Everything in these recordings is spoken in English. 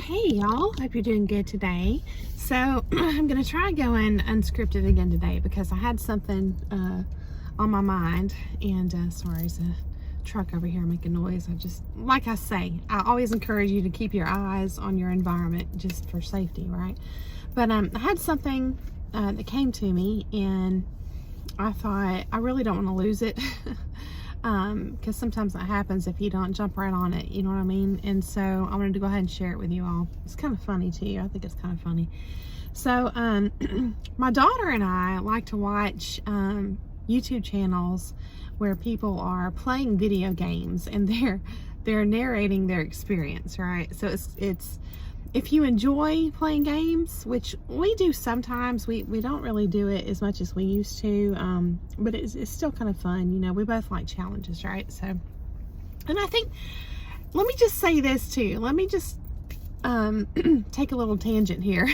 Hey y'all, hope you're doing good today. So I'm gonna try going unscripted again today because I had something on my mind, and sorry, there's a truck over here making noise. Like I say, I always encourage you to keep your eyes on your environment just for safety, right? But I had something that came to me, and I thought I really don't want to lose it. Because sometimes that happens if you don't jump right on it, you know what I mean? And so I wanted to go ahead and share it with you all. It's kind of funny too. I think it's kind of funny. So my daughter and I like to watch YouTube channels where people are playing video games and they're narrating their experience, right? So it's if you enjoy playing games, which we do sometimes, we don't really do it as much as we used to, but it's still kind of fun. You know, we both like challenges, right? So, and I think, let me just say this too. Let me just take a little tangent here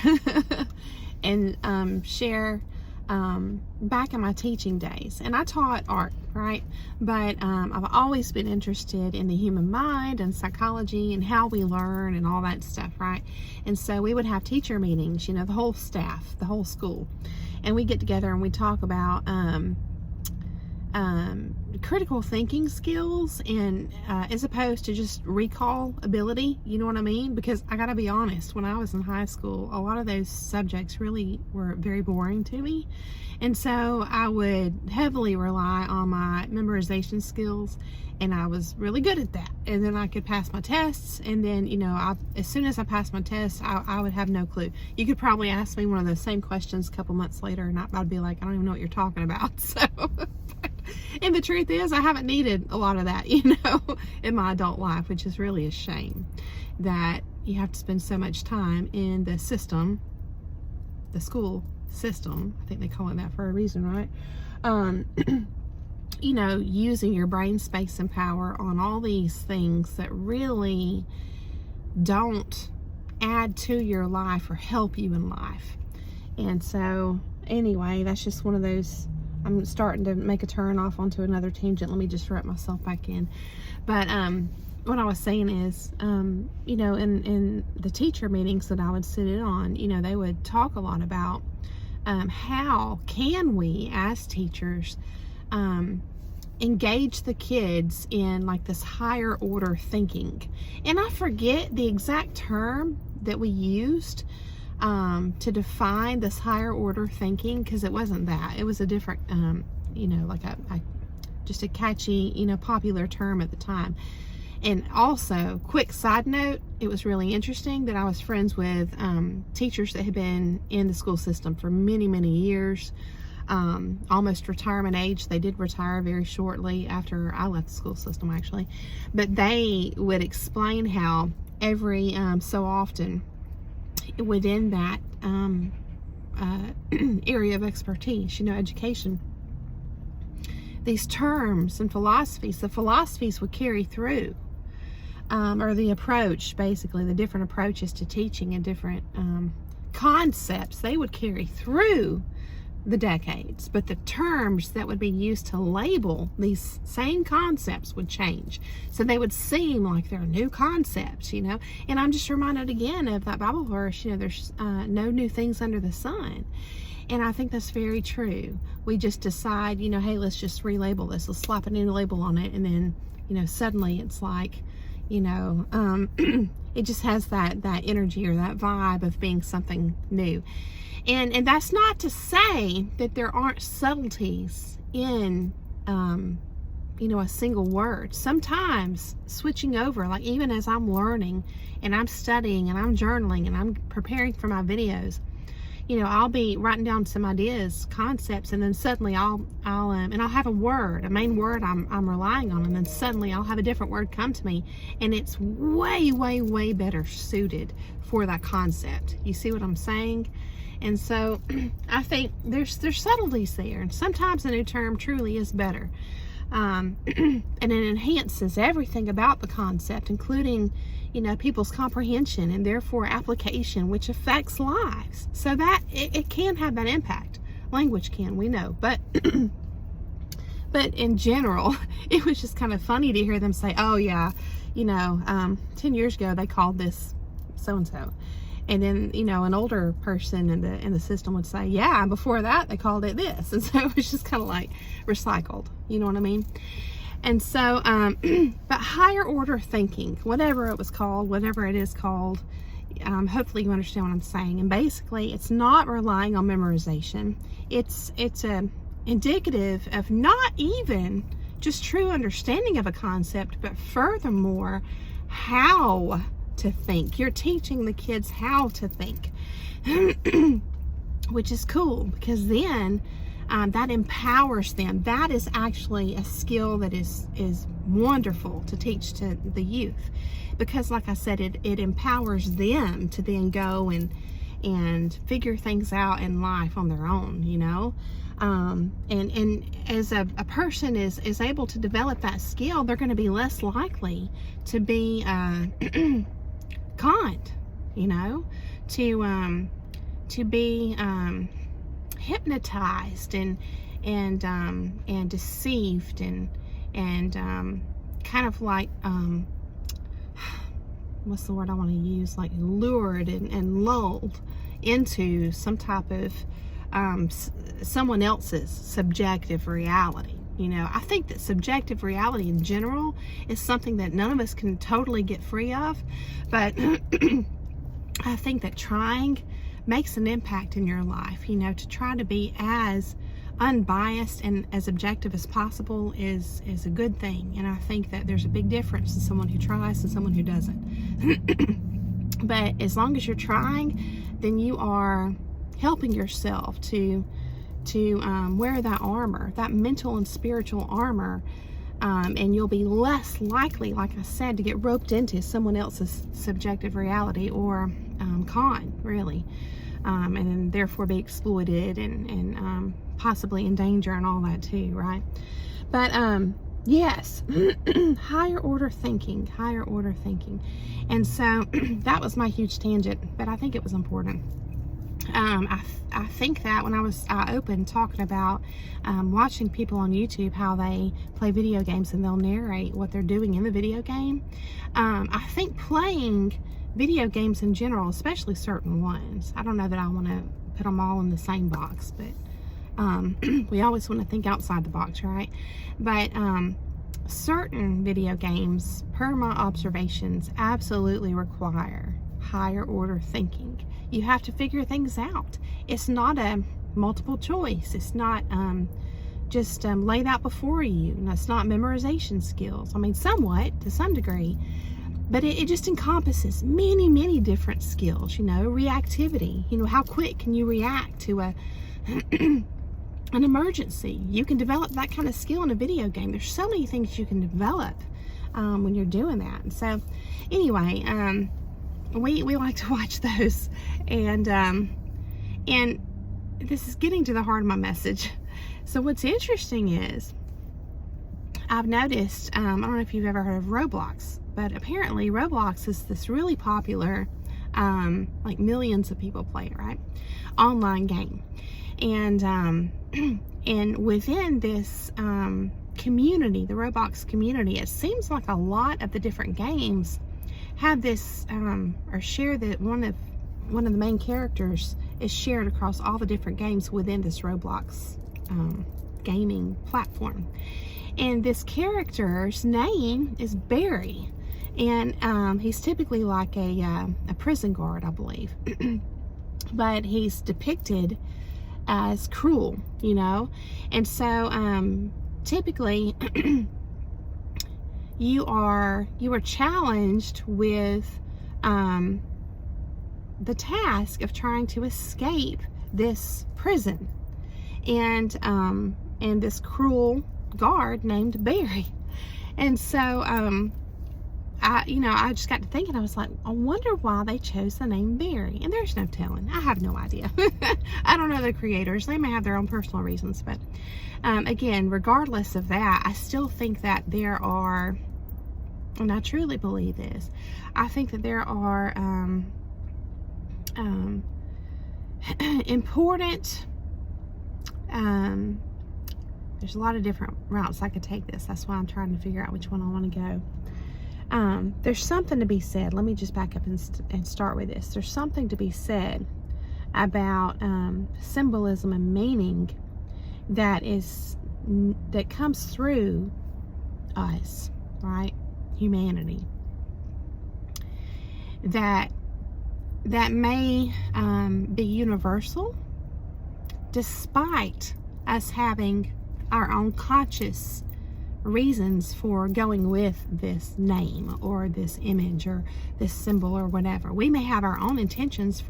and share back in my teaching days. And I taught art, right? But I've always been interested in the human mind and psychology and how we learn and all that stuff, right? And so we would have teacher meetings, you know, the whole staff, the whole school, and we get together and we talk about critical thinking skills, and as opposed to just recall ability, you know what I mean? Because I gotta be honest, when I was in high school, a lot of those subjects really were very boring to me, and so I would heavily rely on my memorization skills, and I was really good at that. And then I could pass my tests, and then, you know, as soon as I passed my tests, I would have no clue. You could probably ask me one of those same questions a couple months later, and I'd be like, I don't even know what you're talking about. So and the truth is, I haven't needed a lot of that, you know, in my adult life, which is really a shame that you have to spend so much time in the system, the school system. I think they call it that for a reason, right? You know, using your brain space and power on all these things that really don't add to your life or help you in life. And so anyway, that's just one of those. I'm starting to make a turn off onto another tangent. Let me just wrap myself back in. But what I was saying is, you know, in the teacher meetings that I would sit in on, you know, they would talk a lot about how can we as teachers engage the kids in like this higher order thinking. And I forget the exact term that we used to define this higher order thinking, because it wasn't that. It was a different, you know, like just a catchy, you know, popular term at the time. And also, quick side note, it was really interesting that I was friends with teachers that had been in the school system for many, many years, almost retirement age. They did retire very shortly after I left the school system, actually. But they would explain how every so often, within that area of expertise, you know, education, these terms and philosophies, the philosophies would carry through, or the approach, basically the different approaches to teaching and different concepts, they would carry through the decades, but the terms that would be used to label these same concepts would change. So they would seem like they're new concepts, you know. And I'm just reminded again of that Bible verse, you know, there's no new things under the sun. And I think that's very true. We just decide, you know, hey, let's just relabel this. Let's slap a new label on it. And then, you know, suddenly it's like, you know, it just has that energy or that vibe of being something new. And that's not to say that there aren't subtleties in, you know, a single word. Sometimes switching over, like even as I'm learning and I'm studying and I'm journaling and I'm preparing for my videos, you know, I'll be writing down some ideas, concepts, and then suddenly I'll have a word, a main word I'm relying on, and then suddenly I'll have a different word come to me, and it's way, way, way better suited for that concept. You see what I'm saying? And so I think there's subtleties there, and sometimes a new term truly is better. And it enhances everything about the concept, including, you know, people's comprehension and therefore application, which affects lives. So that it can have that impact. Language can, we know, but in general, it was just kind of funny to hear them say, oh yeah, you know, 10 years ago they called this so and so. And then, you know, an older person in the system would say, yeah, before that they called it this. And so it was just kind of like recycled, you know what I mean? And so, but higher order thinking, whatever it was called, whatever it is called, hopefully you understand what I'm saying. And basically, it's not relying on memorization. It's indicative of not even just true understanding of a concept, but furthermore, how to think. You're teaching the kids how to think, which is cool, because then that empowers them. That is actually a skill that is wonderful to teach to the youth, because like I said, it empowers them to then go and figure things out in life on their own, you know. And as a person is able to develop that skill, they're going to be less likely to be conned, you know, to be hypnotized and deceived and kind of like what's the word I want to use, like lured and lulled into some type of someone else's subjective reality. You know, I think that subjective reality in general is something that none of us can totally get free of, but I think that trying makes an impact in your life. You know, to try to be as unbiased and as objective as possible is a good thing. And I think that there's a big difference in someone who tries and someone who doesn't. But as long as you're trying, then you are helping yourself to wear that armor, that mental and spiritual armor, and you'll be less likely, like I said, to get roped into someone else's subjective reality or con, really, and therefore be exploited and possibly in danger and all that too, right? But yes, higher order thinking. And so that was my huge tangent, but I think it was important. I think that when I opened talking about watching people on YouTube, how they play video games and they'll narrate what they're doing in the video game, I think playing video games in general, especially certain ones, I don't know that I want to put them all in the same box, but we always want to think outside the box, right? But certain video games, per my observations, absolutely require higher order thinking. You have to figure things out. It's not a multiple choice. It's not just laid out before you. And it's not memorization skills. I mean, somewhat, to some degree, but it just encompasses many, many different skills. You know, reactivity. You know, how quick can you react to an emergency? You can develop that kind of skill in a video game. There's so many things you can develop when you're doing that. And so, anyway, we like to watch those, and this is getting to the heart of my message. So what's interesting is I've noticed, I don't know if you've ever heard of Roblox, but apparently Roblox is this really popular, like millions of people play it, right? Online game. And within this community, the Roblox community, it seems like a lot of the different games have this or share that one of the main characters is shared across all the different games within this Roblox gaming platform. And this character's name is Barry, and he's typically like a prison guard, I believe. But he's depicted as cruel, you know. And so typically you are challenged with the task of trying to escape this prison, and this cruel guard named Barry. And so I just got to thinking, I was like, I wonder why they chose the name Barry. And there's no telling. I have no idea. I don't know the creators. They may have their own personal reasons. But again, regardless of that, I still think that there are, and I truly believe this, I think that there are important, there's a lot of different routes I could take this. That's why I'm trying to figure out which one I want to go. There's something to be said. Let me just back up and start with this. There's something to be said about symbolism and meaning that comes through us, right? Humanity. That may be universal, despite us having our own conscious reasons for going with this name or this image or this symbol or whatever. We may have our own intentions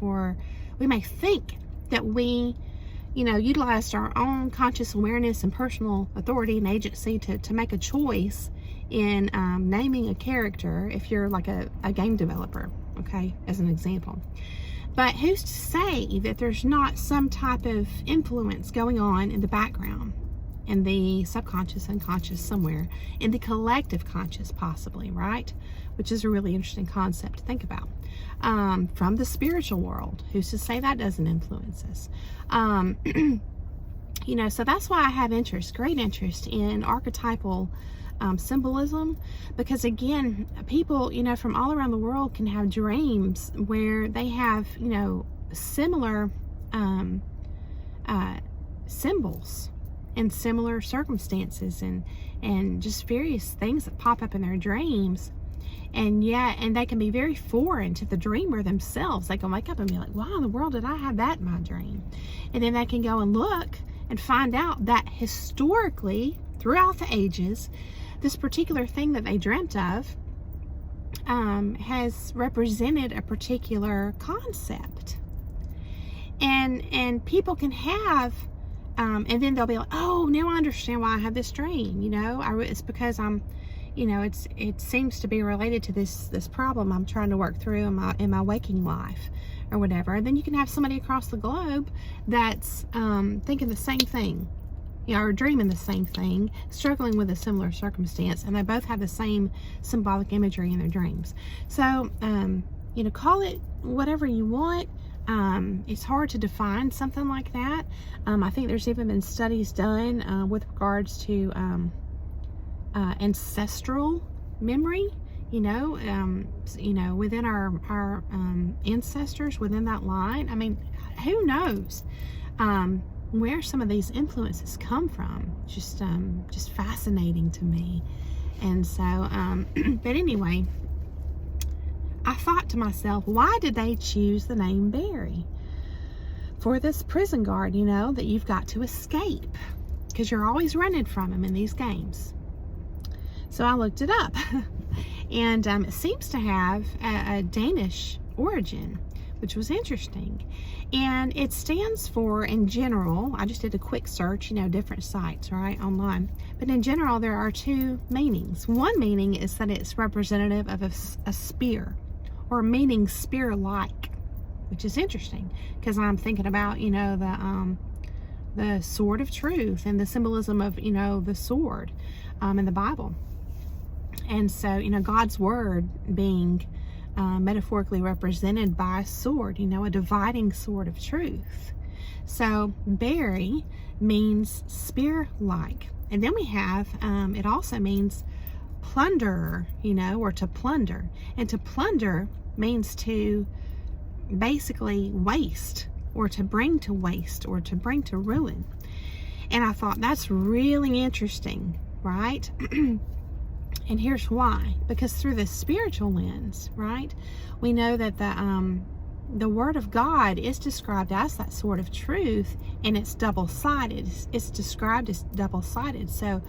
we may think that we, utilized our own conscious awareness and personal authority and agency to make a choice in naming a character, if you're like a game developer, okay, as an example. But who's to say that there's not some type of influence going on in the background, in the subconscious, unconscious, somewhere, in the collective conscious possibly, right? Which is a really interesting concept to think about. From the spiritual world, who's to say that doesn't influence us? So that's why I have great interest in archetypal symbolism, because again, people, from all around the world can have dreams where they have, similar symbols in similar circumstances and just various things that pop up in their dreams. And they can be very foreign to the dreamer themselves. They can wake up and be like, why in the world did I have that in my dream? And then they can go and look and find out that historically, throughout the ages, this particular thing that they dreamt of has represented a particular concept. And people can have, and then they'll be like, oh, now I understand why I have this dream. It's because it seems to be related to this problem I'm trying to work through in my waking life or whatever. And then you can have somebody across the globe that's thinking the same thing, or dreaming the same thing, struggling with a similar circumstance, and they both have the same symbolic imagery in their dreams. So, call it whatever you want. It's hard to define something like that. I think there's even been studies done with regards to ancestral memory, within our ancestors, within that line. I mean, who knows where some of these influences come from? Just fascinating to me. And so, but anyway, I thought to myself, why did they choose the name Barry for this prison guard, that you've got to escape, because you're always running from him in these games? So I looked it up, and it seems to have a Danish origin, which was interesting. And it stands for, in general, I just did a quick search, different sites, right, online. But in general, there are two meanings. One meaning is that it's representative of a spear, or meaning spear-like, which is interesting, because I'm thinking about, the sword of truth and the symbolism of, the sword in the Bible. And so, God's word being metaphorically represented by a sword, a dividing sword of truth. So Barry means spear-like. And then we have, it also means plunderer, or to plunder. And to plunder means to basically waste, or to bring to waste, or to bring to ruin. And I thought, that's really interesting, right? And here's why. Because through the spiritual lens, right, we know that the Word of God is described as that sword of truth, and it's double-sided. It's described as double-sided. So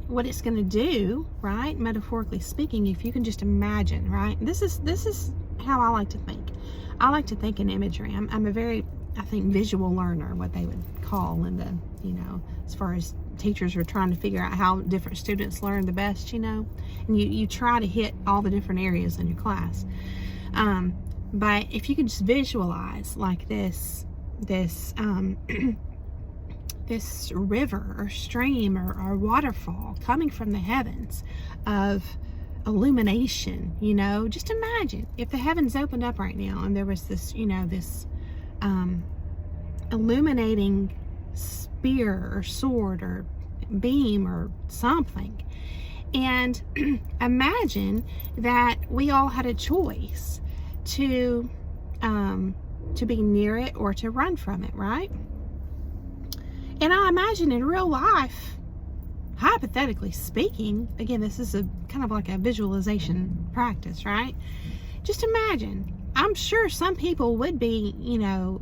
what it's going to do, right, metaphorically speaking, if you can just imagine, right, this is how I like to think. I like to think in imagery. I'm a very, I think, visual learner, what they would call in the, as far as teachers are trying to figure out how different students learn the best, and you try to hit all the different areas in your class. But if you can just visualize like this this river or stream or waterfall coming from the heavens of illumination, just imagine if the heavens opened up right now and there was this, this illuminating spear or sword or beam or something, And imagine that we all had a choice to be near it or to run from it, right? And I imagine in real life, hypothetically speaking, again, this is a kind of like a visualization practice, right? Just imagine, I'm sure some people would be,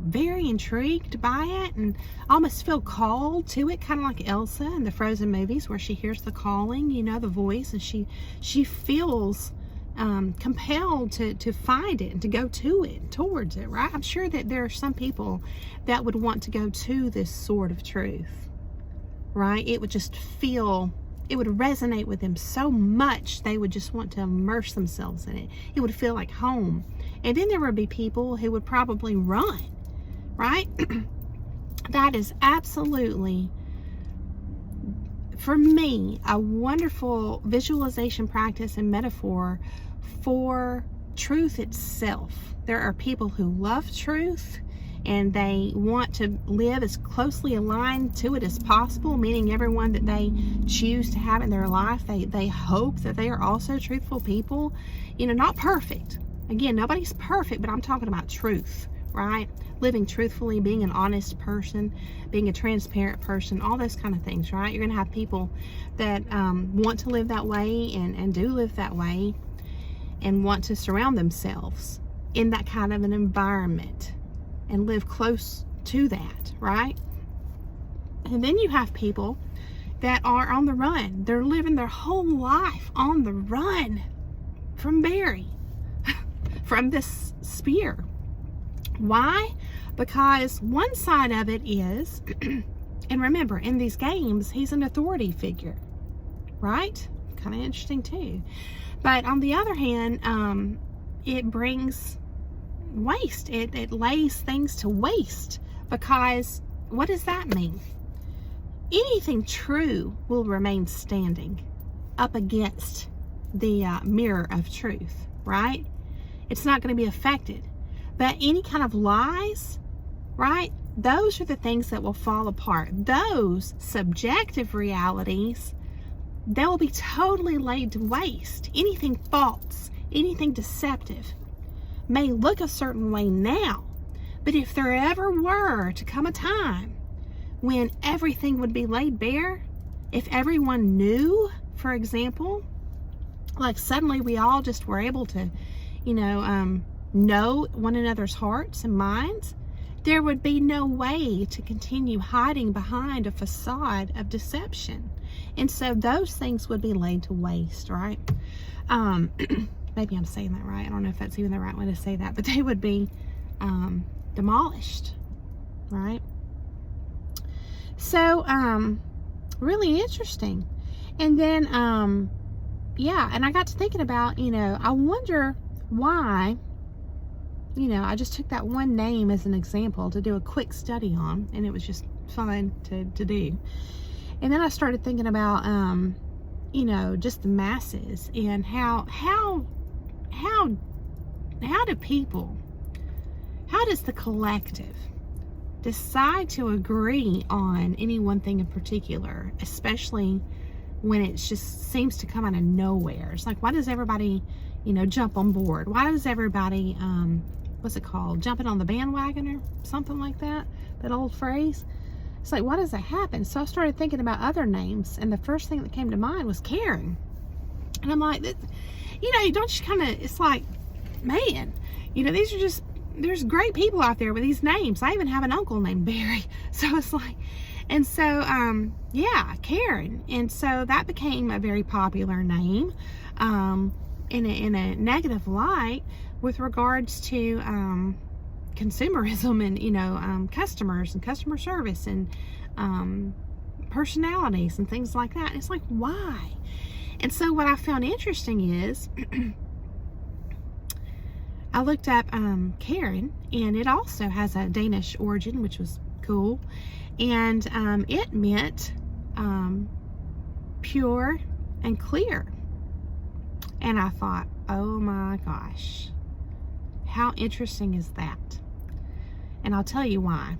very intrigued by it and almost feel called to it, kind of like Elsa in the Frozen movies where she hears the calling, the voice, and she feels compelled to find it and to go to it, towards it, right? I'm sure that there are some people that would want to go to this sort of truth, right? It would just feel, it would resonate with them so much they would just want to immerse themselves in it. It would feel like home. And then there would be people who would probably run, right? That is absolutely, for me, a wonderful visualization practice and metaphor for truth itself. There are people who love truth and they want to live as closely aligned to it as possible, meaning everyone that they choose to have in their life, they hope that they are also truthful people. Not perfect. Again, nobody's perfect, but I'm talking about truth, right? Living truthfully, being an honest person, being a transparent person, all those kind of things, right? You're going to have people that want to live that way and do live that way and want to surround themselves in that kind of an environment and live close to that, right? And then you have people that are on the run. They're living their whole life on the run from Barry, from this spear. Why? Because one side of it is, and remember, in these games, he's an authority figure, right? Kind of interesting too. But on the other hand, it brings waste. It lays things to waste, because what does that mean? Anything true will remain standing up against the mirror of truth, right? It's not going to be affected. But any kind of lies, right? Those are the things that will fall apart. Those subjective realities, they will be totally laid to waste. Anything false, anything deceptive may look a certain way now, but if there ever were to come a time when everything would be laid bare, if everyone knew, for example, like suddenly we all just were able to, know one another's hearts and minds, there would be no way to continue hiding behind a facade of deception. And so those things would be laid to waste, right? Maybe I'm saying that right. I don't know if that's even the right way to say that, but they would be demolished, right? So, really interesting. And then, and I got to thinking about, I wonder why, I just took that one name as an example to do a quick study on, and it was just fun to do. And then I started thinking about, just the masses and how do people, how does the collective decide to agree on any one thing in particular, especially when it just seems to come out of nowhere? It's like, why does everybody, jump on board? Why does everybody, what's it called? Jumping on the bandwagon or something like that? That old phrase? It's like, why does that happen? So I started thinking about other names, and the first thing that came to mind was Karen. And I'm like, don't you kind of, it's like, man, these are just, there's great people out there with these names. I even have an uncle named Barry. So it's like, and so, Karen. And so that became a very popular name, in a negative light with regards to, consumerism and, customers and customer service and, personalities and things like that. And it's like, why? And so what I found interesting is, I looked up Karen, and it also has a Danish origin, which was cool. And it meant pure and clear. And I thought, oh my gosh, how interesting is that? And I'll tell you why.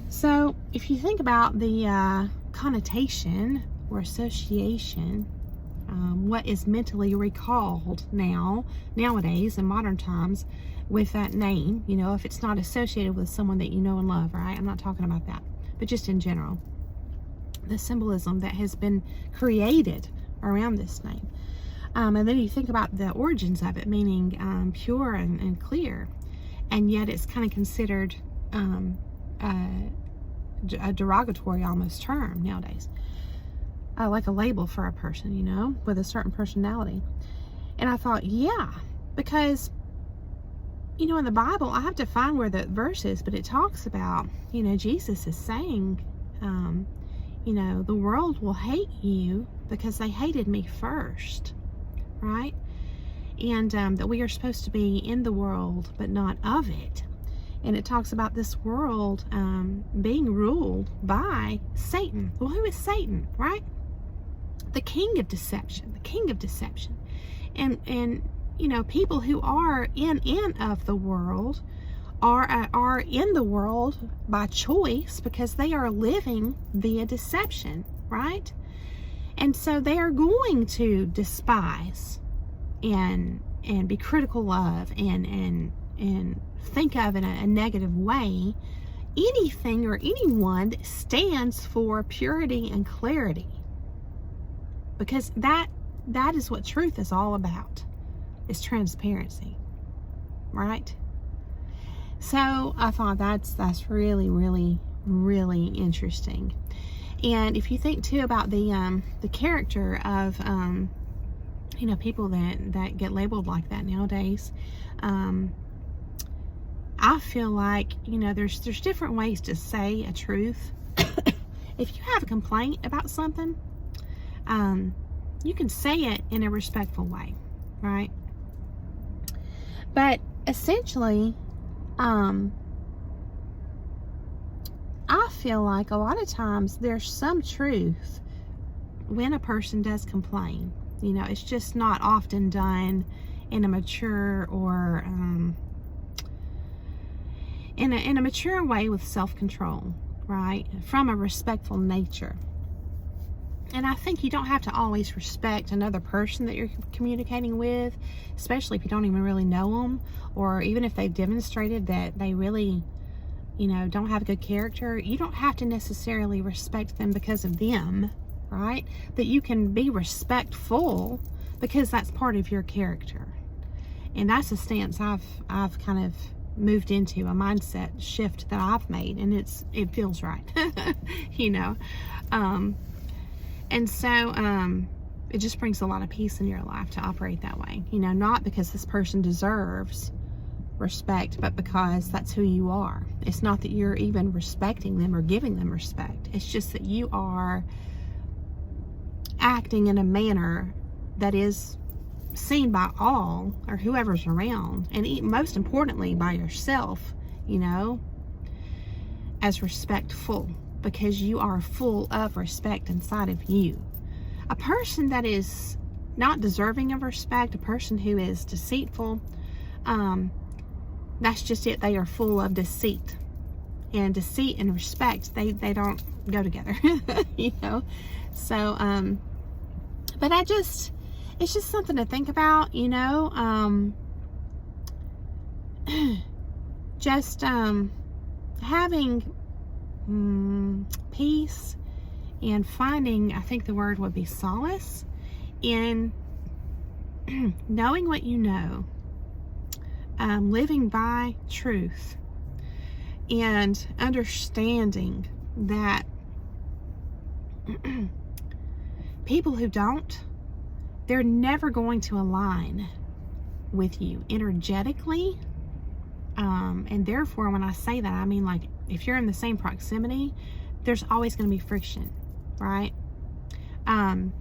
So if you think about the connotation or association what is mentally recalled nowadays in modern times with that name, you know, if it's not associated with someone that you know and love, right? I'm not talking about that, but just in general, the symbolism that has been created around this name. And then you think about the origins of it, meaning pure and clear, and yet it's kind of considered a derogatory almost term nowadays, like a label for a person, you know, with a certain personality. And I thought, yeah, because, you know, in the Bible, I have to find where the verse is, but it talks about, you know, Jesus is saying, you know, the world will hate you because they hated me first, right? And that we are supposed to be in the world, but not of it. And it talks about this world being ruled by Satan. Well, who is Satan, right? The king of deception, the king of deception. And you know, people who are in and of the world are in the world by choice because they are living via deception, right? And so they are going to despise and be critical of and think of in a negative way anything or anyone that stands for purity and clarity, because that is what truth is all about, is transparency, right? So I thought that's really, really, really interesting. And if you think too about the character of you know, people that get labeled like that nowadays, I feel like, you know, there's different ways to say a truth. If you have a complaint about something, you can say it in a respectful way, right? But essentially, I feel like a lot of times there's some truth when a person does complain. You know, it's just not often done in a mature or in a mature way with self-control, right? From a respectful nature. And I think you don't have to always respect another person that you're communicating with, especially if you don't even really know them, or even if they've demonstrated that they really, you know, don't have a good character. You don't have to necessarily respect them because of them, right? But you can be respectful because that's part of your character. And that's a stance I've kind of moved into, a mindset shift that I've made, and it feels right. You know, and so it just brings a lot of peace in your life to operate that way, you know, not because this person deserves respect, but because that's who you are. It's not that you're even respecting them or giving them respect. It's just that you are acting in a manner that is seen by all, or whoever's around, and most importantly by yourself, you know, as respectful, because you are full of respect inside of you. A person that is not deserving of respect, a person who is deceitful, that's just it. They are full of deceit, and deceit and respect, they don't go together. You know, so but it's just something to think about, you know. Just having peace and finding, I think the word would be solace, in knowing what you know, living by truth, and understanding that people who don't, they're never going to align with you energetically. And therefore, when I say that, I mean, like, if you're in the same proximity, there's always going to be friction, right? And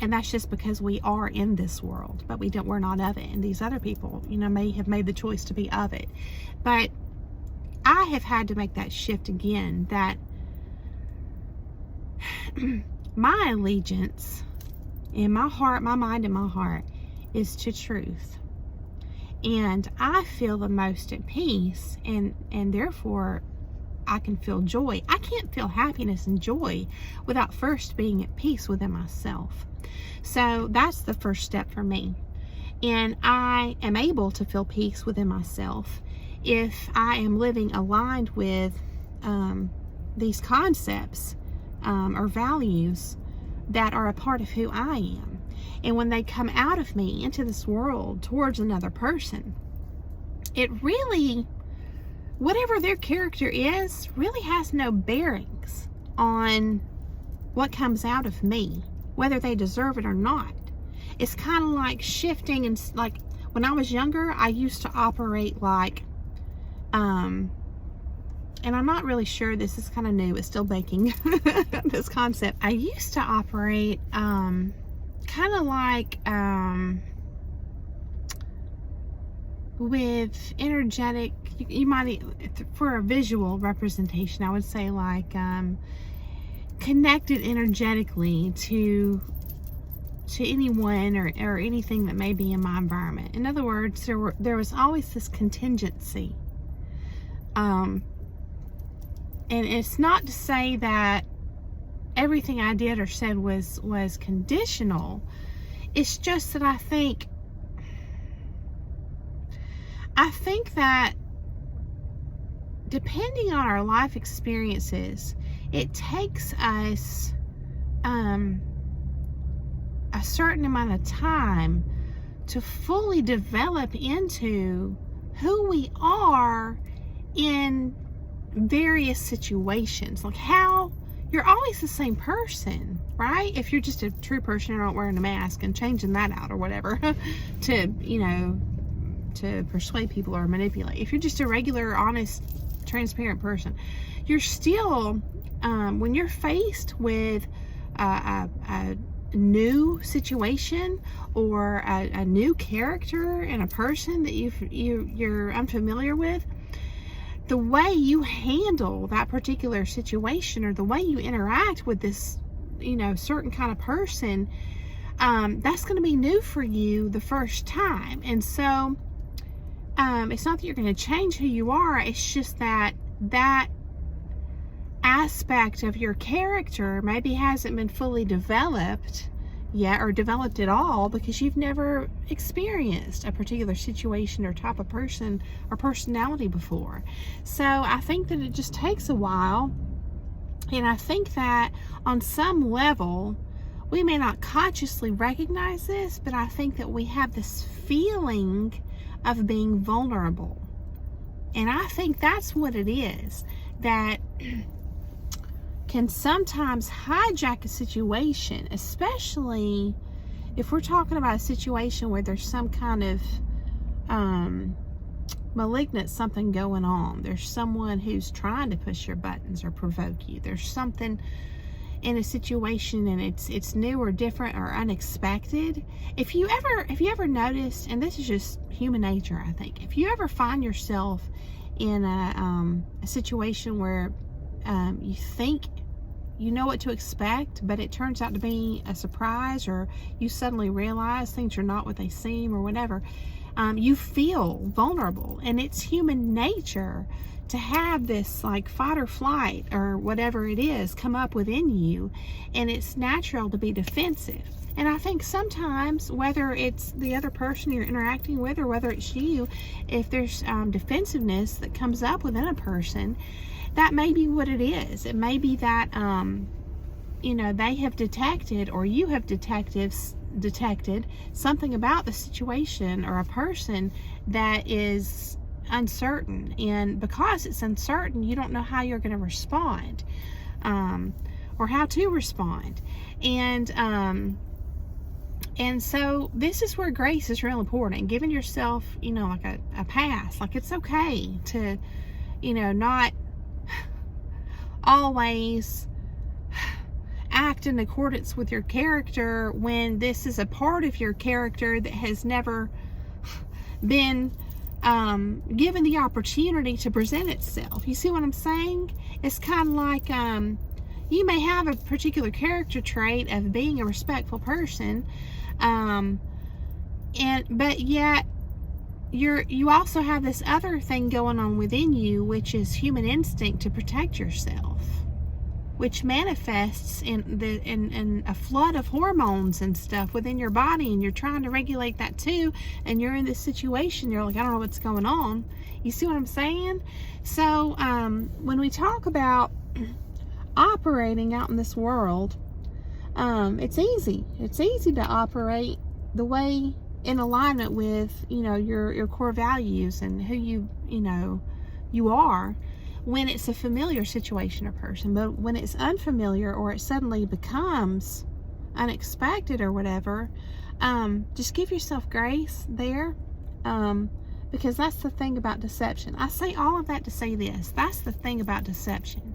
that's just because we are in this world, but we're not of it. And these other people, you know, may have made the choice to be of it. But I have had to make that shift again, that my allegiance in my heart, my mind and my heart, is to truth. And I feel the most at peace, and therefore I can feel joy. I can't feel happiness and joy without first being at peace within myself. So that's the first step for me. And I am able to feel peace within myself if I am living aligned with these concepts or values that are a part of who I am. And when they come out of me into this world towards another person, it really, whatever their character is, really has no bearings on what comes out of me, whether they deserve it or not. It's kind of like shifting, and like when I was younger, I used to operate like, and I'm not really sure, this is kind of new, it's still baking, this concept. I used to operate kind of like with energetic, you might, for a visual representation, I would say like connected energetically to anyone or anything that may be in my environment. In other words, there was always this contingency. And it's not to say that everything I did or said was conditional. It's just that I think that depending on our life experiences, it takes us a certain amount of time to fully develop into who we are in various situations. Like how you're always the same person, right? If you're just a true person and not wearing a mask and changing that out or whatever to, you know, to persuade people or manipulate. If you're just a regular, honest, transparent person, you're still, when you're faced with a new situation or a new character and a person that you're unfamiliar with, the way you handle that particular situation or the way you interact with this, you know, certain kind of person, that's going to be new for you the first time. And so it's not that you're going to change who you are, it's just that aspect of your character maybe hasn't been fully developed yet, or developed at all, because you've never experienced a particular situation or type of person or personality before. So I think that it just takes a while, and I think that on some level we may not consciously recognize this, but I think that we have this feeling of being vulnerable, and I think that's what it is that can sometimes hijack a situation, especially if we're talking about a situation where there's some kind of malignant something going on. There's someone who's trying to push your buttons or provoke you. There's something in a situation and it's new or different or unexpected. If you ever noticed, and this is just human nature, I think, if you ever find yourself in a situation where you think you know what to expect, but it turns out to be a surprise, or you suddenly realize things are not what they seem or whatever, you feel vulnerable. And it's human nature to have this like fight or flight or whatever it is come up within you, and it's natural to be defensive. And I think sometimes, whether it's the other person you're interacting with or whether it's you, if there's defensiveness that comes up within a person, that may be what it is. It may be that, you know, they have detected, or you have detected something about the situation or a person that is uncertain. And because it's uncertain, you don't know how you're going to respond, or how to respond. And so this is where grace is real important. Giving yourself, you know, like a pass. Like, it's okay to, you know, not always act in accordance with your character when this is a part of your character that has never been given the opportunity to present itself. You see what I'm saying? It's kind of like you may have a particular character trait of being a respectful person, but yet you also have this other thing going on within you, which is human instinct to protect yourself, which manifests in a flood of hormones and stuff within your body, and you're trying to regulate that too, and you're in this situation, you're like, I don't know what's going on. You see what I'm saying? So when we talk about operating out in this world, it's easy to operate the way in alignment with, you know, your core values and who you are, when it's a familiar situation or person. But when it's unfamiliar, or it suddenly becomes unexpected or whatever, just give yourself grace there, because that's the thing about deception. I say all of that to say this. That's the thing about deception.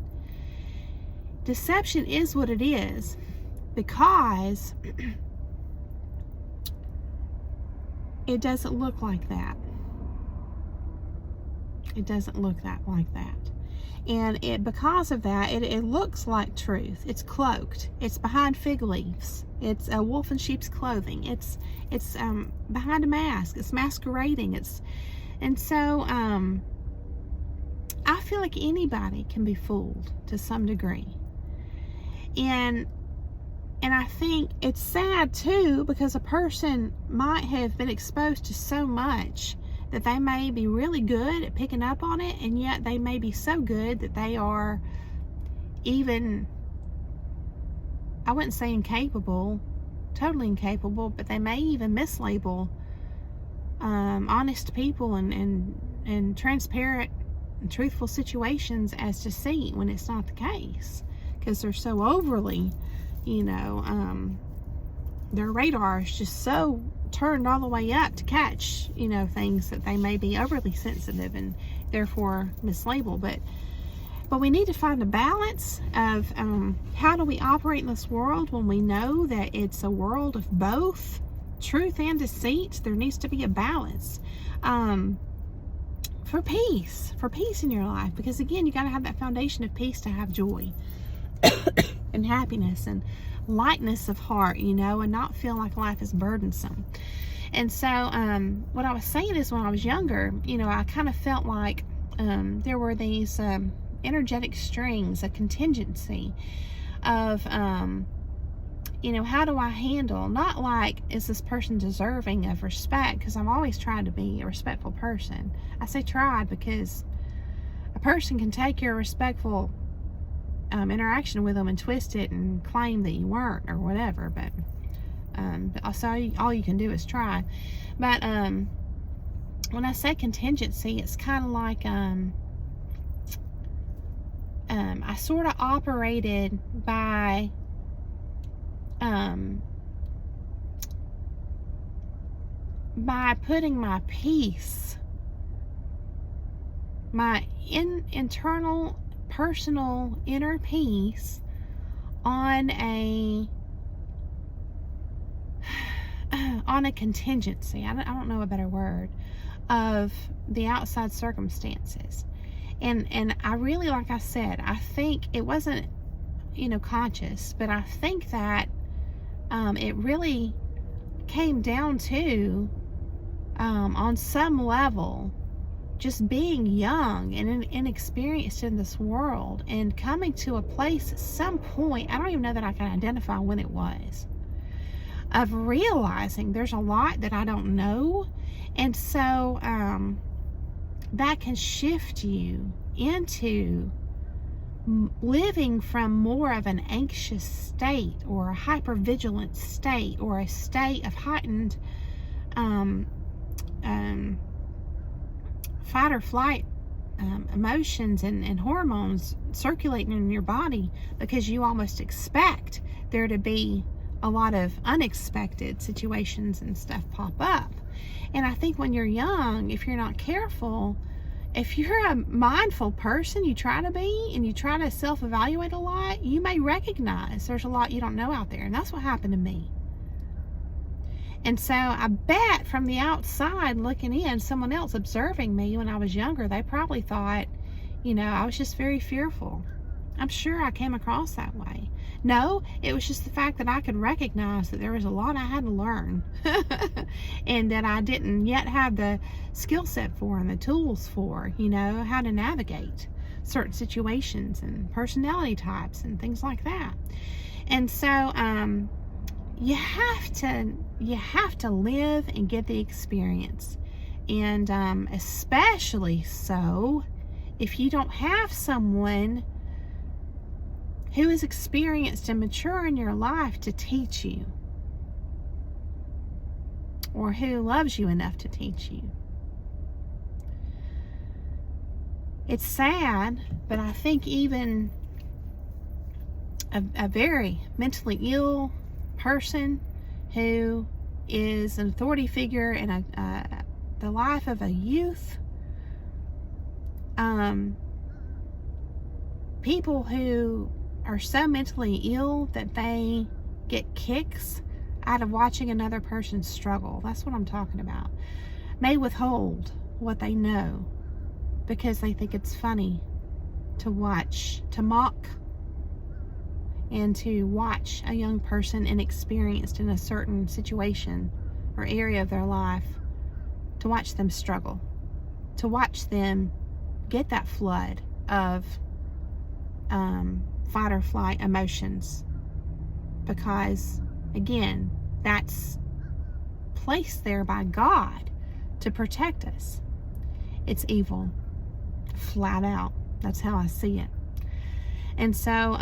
Deception is what it is because it doesn't look like that. It doesn't look like that. And because of that, it looks like truth. It's cloaked. It's behind fig leaves. It's a wolf in sheep's clothing. It's behind a mask. It's masquerading. And so I feel like anybody can be fooled to some degree. And I think it's sad too, because a person might have been exposed to so much that they may be really good at picking up on it, and yet they may be so good that they are even, I wouldn't say incapable, totally incapable, but they may even mislabel honest people and transparent and truthful situations as deceit, when it's not the case, because they're so overly, their radar is just so turned all the way up to catch, things that they may be overly sensitive and therefore mislabel. But we need to find a balance of how do we operate in this world when we know that it's a world of both truth and deceit. There needs to be a balance for peace in your life, because again, you got to have that foundation of peace to have joy and happiness and lightness of heart, and not feel like life is burdensome. And so what I was saying is, when I was younger, I kind of felt like there were these energetic strings, a contingency of how do I handle, not like, is this person deserving of respect, because I've always tried to be a respectful person. I say tried because a person can take your respectful interaction with them and twist it and claim that you weren't or whatever, but all you can do is try. But when I say contingency, it's kind of like I sort of operated by putting my peace, my internal personal inner peace, on a contingency, I don't know a better word, of the outside circumstances. And I really, like I said, I think it wasn't conscious, but I think that it really came down to on some level, just being young and inexperienced in this world, and coming to a place at some point, I don't even know that I can identify when it was, of realizing there's a lot that I don't know. And so that can shift you into living from more of an anxious state, or a hypervigilant state, or a state of heightened fight or flight emotions and hormones circulating in your body, because you almost expect there to be a lot of unexpected situations and stuff pop up. And I think when you're young, if you're not careful, if you're a mindful person, you try to be, and you try to self-evaluate a lot, you may recognize there's a lot you don't know out there. And that's what happened to me. And so I bet from the outside looking in, someone else observing me when I was younger, they probably thought, I was just very fearful. I'm sure I came across that way. No, it was just the fact that I could recognize that there was a lot I had to learn and that I didn't yet have the skill set for and the tools for, how to navigate certain situations and personality types and things like that. And so you have to live and get the experience. And especially so if you don't have someone who is experienced and mature in your life to teach you, or who loves you enough to teach you. It's sad, but I think even a very mentally ill person who is an authority figure in the life of a youth, people who are so mentally ill that they get kicks out of watching another person struggle. That's what I'm talking about. May withhold what they know because they think it's funny to watch, to mock, and to watch a young person inexperienced in a certain situation or area of their life, to watch them struggle, to watch them get that flood of fight or flight emotions, because again, that's placed there by God to protect us. It's evil, flat out. That's how I see it. And so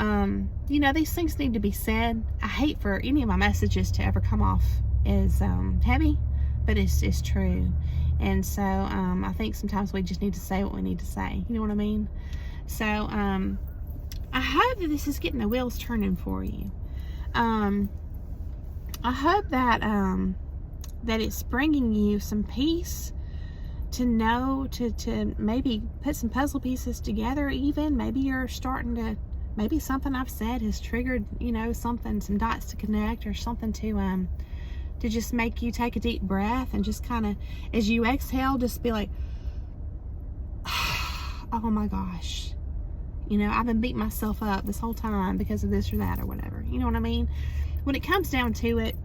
these things need to be said. I hate for any of my messages to ever come off as heavy, but it's true. And so I think sometimes we just need to say what we need to say. You know what I mean? So I hope that this is getting the wheels turning for you. I hope that that it's bringing you some peace to know to maybe put some puzzle pieces together. Even maybe you're starting to, maybe something I've said has triggered some dots to connect, or something to just make you take a deep breath and just kind of, as you exhale, just be like, oh my gosh, I've been beating myself up this whole time because of this or that or whatever. You know what I mean? When it comes down to it,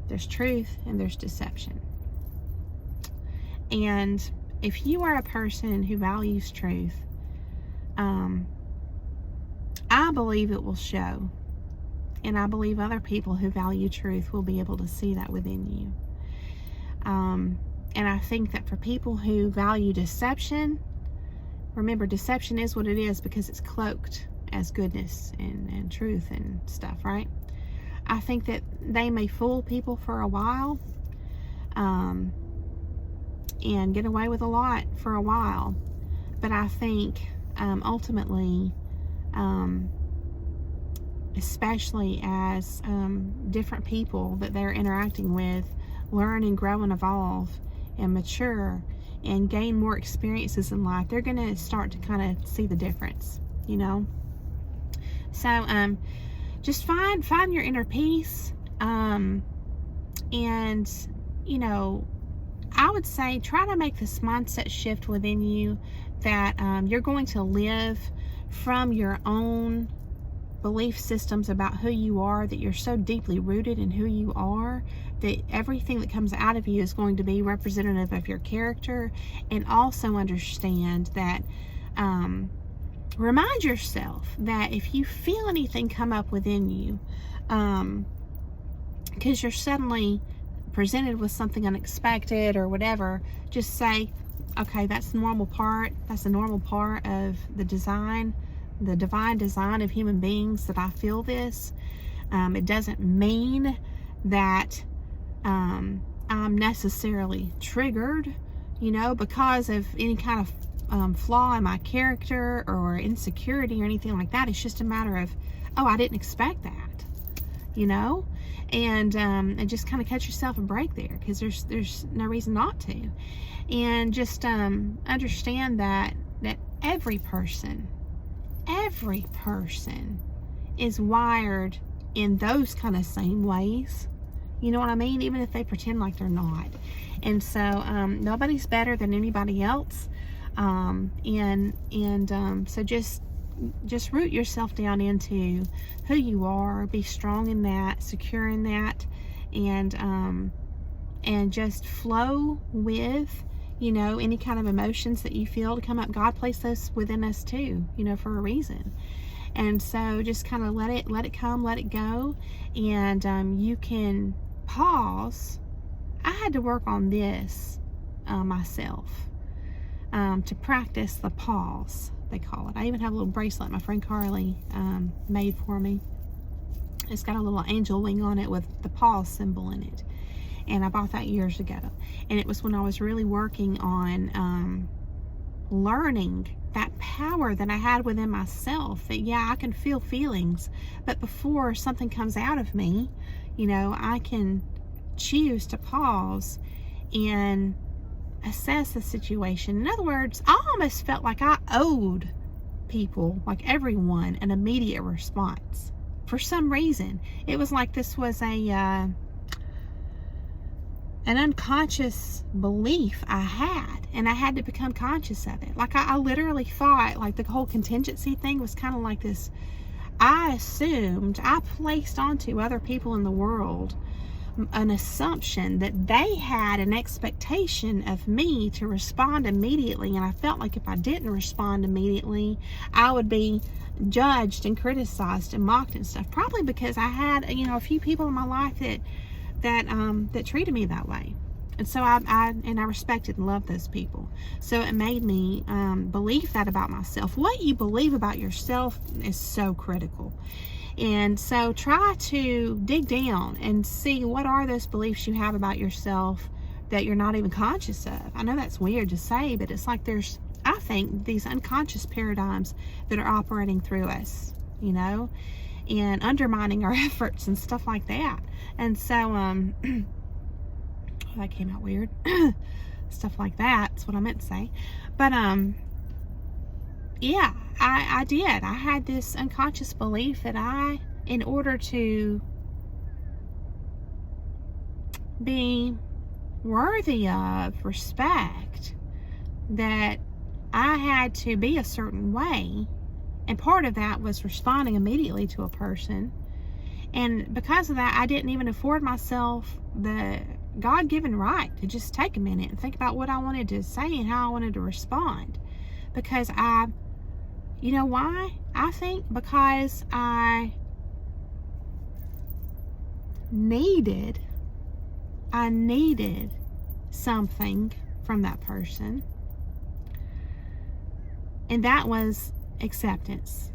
there's truth and there's deception. And if you are a person who values truth, I believe it will show. And I believe other people who value truth will be able to see that within you. And I think that for people who value deception, remember, deception is what it is because it's cloaked as goodness and truth and stuff, right? I think that they may fool people for a while, and get away with a lot for a while. But I think ultimately, especially as different people that they're interacting with learn and grow and evolve and mature and gain more experiences in life, they're going to start to kind of see the difference, So just find your inner peace, and I would say try to make this mindset shift within you that you're going to live from your own belief systems about who you are, that you're so deeply rooted in who you are, that everything that comes out of you is going to be representative of your character. And also understand that, remind yourself that if you feel anything come up within you, because you're suddenly presented with something unexpected or whatever, just say, okay, that's the normal part. That's the normal part of the design, the divine design of human beings, that I feel this. It doesn't mean that I'm necessarily triggered, because of any kind of flaw in my character or insecurity or anything like that. It's just a matter of, oh, I didn't expect that, and just kind of cut yourself a break there, because there's no reason not to. And just understand that every person is wired in those kind of same ways. You know what I mean? Even if they pretend like they're not. And so nobody's better than anybody else. So just just root yourself down into who you are, be strong in that, secure in that, and just flow with, you know, any kind of emotions that you feel to come up. God placed those within us too, you know, for a reason. And so just kind of let it come, let it go, and you can pause. I had to work on this myself, to practice the pause, they call it. I even have a little bracelet my friend Carly made for me. It's got a little angel wing on it with the pause symbol in it, and I bought that years ago. And it was when I was really working on learning that power that I had within myself, that yeah, I can feel feelings, but before something comes out of me, you know, I can choose to pause and assess the situation. In other words, I almost felt like I owed people, like everyone, an immediate response. For some reason, it was like this was an unconscious belief I had, and I had to become conscious of it. Like I literally thought, like the whole contingency thing was kind of like this. I assumed, I placed onto other people in the world an assumption that they had an expectation of me to respond immediately, and I felt like if I didn't respond immediately, I would be judged and criticized and mocked and stuff. Probably because I had, you know, a few people in my life that treated me that way, and so I respected and loved those people. So it made me believe that about myself. What you believe about yourself is so critical. And so try to dig down and see what are those beliefs you have about yourself that you're not even conscious of. I know that's weird to say, but it's like there's, I think, these unconscious paradigms that are operating through us, you know, and undermining our efforts and stuff like that. And so, that came out weird. Stuff like that's what I meant to say. But, yeah, I did. I had this unconscious belief that in order to be worthy of respect, that I had to be a certain way. And part of that was responding immediately to a person. And because of that, I didn't even afford myself the God-given right to just take a minute and think about what I wanted to say and how I wanted to respond. Because you know why? I think because I needed something from that person. And that was acceptance.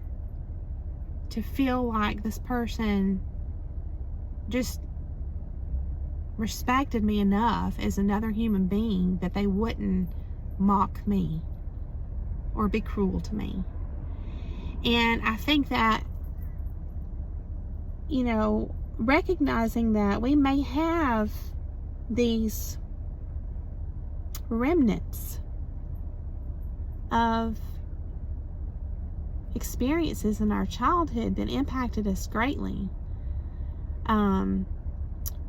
To feel like this person just respected me enough as another human being that they wouldn't mock me or be cruel to me. And I think that, you know, recognizing that we may have these remnants of experiences in our childhood that impacted us greatly.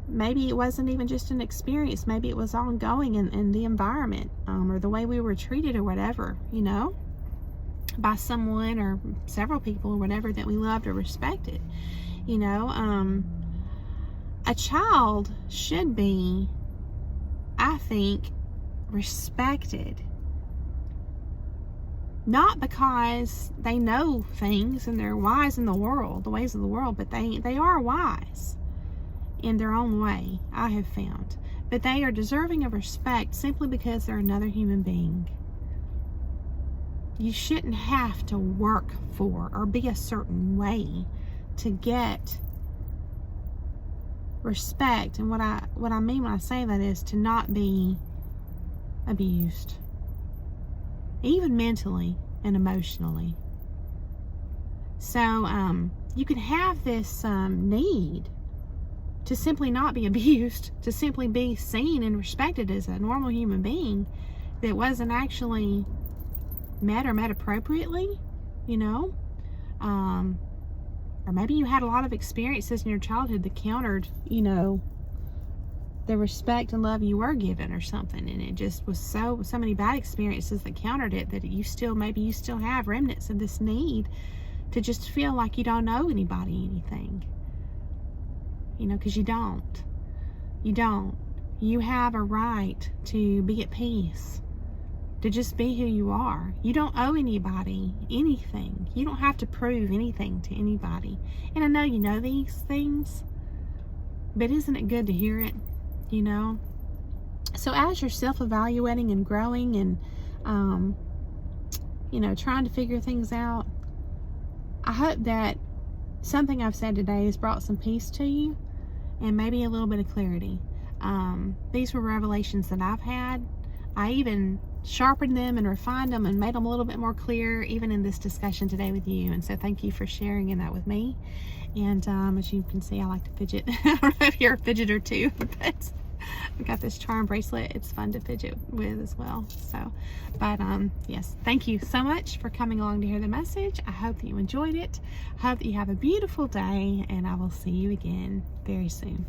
Maybe it wasn't even just an experience. Maybe it was ongoing in the environment, or the way we were treated or whatever, you know, by someone or several people or whatever that we loved or respected. You know, a child should be, I think, respected. Not because they know things and they're wise in the world, the ways of the world, but they are wise in their own way, I have found. But they are deserving of respect simply because they're another human being. You shouldn't have to work for or be a certain way to get respect. And what I mean when I say that is to not be abused, even mentally and emotionally. So you can have this need to simply not be abused, to simply be seen and respected as a normal human being that wasn't actually met appropriately, you know. Or maybe you had a lot of experiences in your childhood that countered, you know, the respect and love you were given or something, and it just was so many bad experiences that countered it, that you still have remnants of this need to just feel like you don't owe anybody anything, you know, because you don't. You have a right to be at peace, to just be who you are. You don't owe anybody anything. You don't have to prove anything to anybody. And I know you know these things, but isn't it good to hear it, you know? So as you're self-evaluating and growing and, you know, trying to figure things out, I hope that something I've said today has brought some peace to you and maybe a little bit of clarity. These were revelations that I've had. I even sharpened them and refined them and made them a little bit more clear, even in this discussion today with you. And so thank you for sharing in that with me. And as you can see, I like to fidget. I don't know if you're a fidgeter too, but I got this charm bracelet. It's fun to fidget with as well. So, but yes, thank you so much for coming along to hear the message. I hope that you enjoyed it. I hope that you have a beautiful day, and I will see you again very soon.